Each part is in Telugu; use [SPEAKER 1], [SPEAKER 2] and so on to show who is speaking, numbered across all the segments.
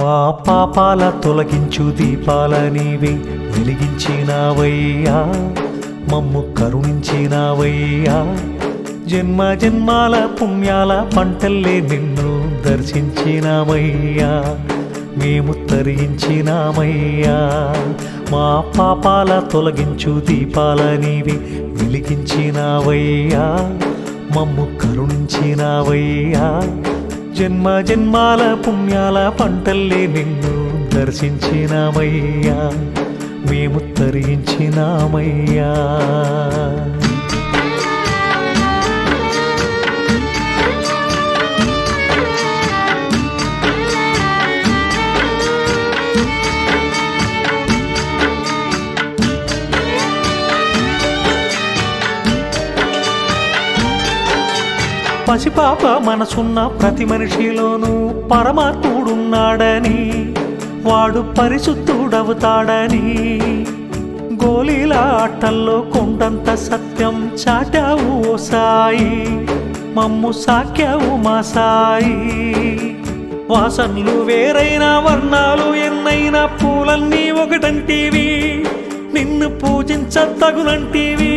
[SPEAKER 1] మా పాపాల తొలగించు దీపాల నీవే వెలిగించినావయ్యా, మమ్ము కరుణించినావయ్యా. జన్మ జన్మాల పుణ్యాల పంటల్లే నిన్ను దర్శించినామయ్యా, మేము తరించినామయ్యా. మా పాపాల తొలగించు దీపాల నీవే వెలిగించినావయ్యా, మమ్ము కరుణించినావయ్యా. జన్మ జన్మాల పుణ్యాల పంటల్లే నిన్ను దర్శించినామయ్యా, మేము తరించినామయ్యా. పసిపాప మనసున్న ప్రతి మనిషిలోనూ పరమాత్ముడున్నాడని, వాడు పరిశుద్ధుడవుతాడని, గోలీల ఆటల్లో కొండంత సత్యం చాటావు ఓ సాయి, మమ్ము సాక్యావు మా సాయి. వాసనలు వేరైన వర్ణాలు ఎన్నైనా పూలన్నీ ఒకటంటివి, నిన్ను పూజించతగునంటివి.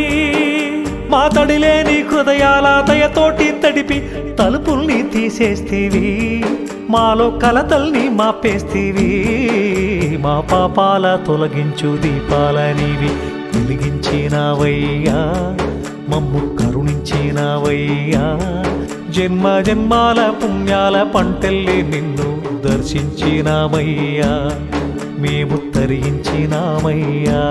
[SPEAKER 1] మా తడిలేని హృదయాల దయతోటి తడిపి తలుపుల్ని తీసేస్తీవి, మాలో కలతల్ని మాపేస్తీవి. మా పాపాల తొలగించు దీపాల నీవి వెలిగించినావయ్యా, మమ్ము కరుణించినావయ్యా. జన్మ జన్మాల పుణ్యాల పంటల్లే నిన్ను దర్శించినామయ్యా, మేము తరించినామయ్యా.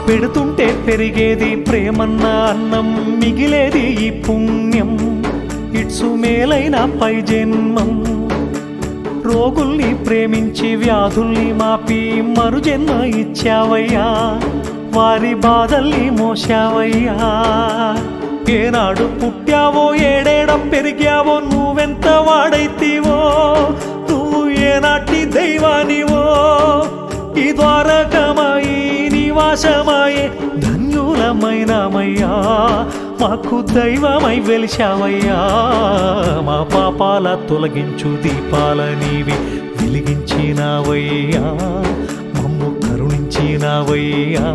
[SPEAKER 1] పెడుతుంటే పెరిగేది ప్రేమన్న అన్నం, మిగిలేది ఈ పుణ్యం, ఇట్సు మేలైన పై జన్మం. రోగుల్ని ప్రేమించి వ్యాధుల్ని మాపి మరు జన్మ ఇచ్చావయ్యా, వారి బాధల్ని మోసావయ్యా. ఏనాడు పుట్టావో ఏడేడ పెరిగావో నువ్వెంత వాడైతీవో, నువ్వు ఏనాటి దైవానివో. ఈ ద్వారకమాయి నివాసమాయే ధన్యులమైనమయ్యా, మాకు దైవమై వెలిశావయ్యా. మా పాపాల తొలగించు దీపాల నీవి వెలిగించినావయ్యా, మమ్ము కరుణించినావయ్యా.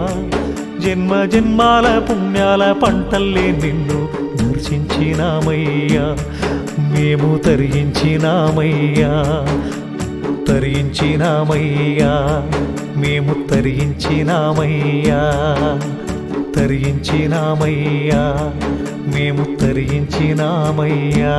[SPEAKER 1] జన్మ జన్మాల పుణ్యాల పంటల్లే నిన్ను దర్శించినామయ్యా, మేము తరించినామయ్యా, తరించినామయ్యా. మేము తరించినామయ్యా, తరించినామయ్యా. మేము తరించినామయ్యా.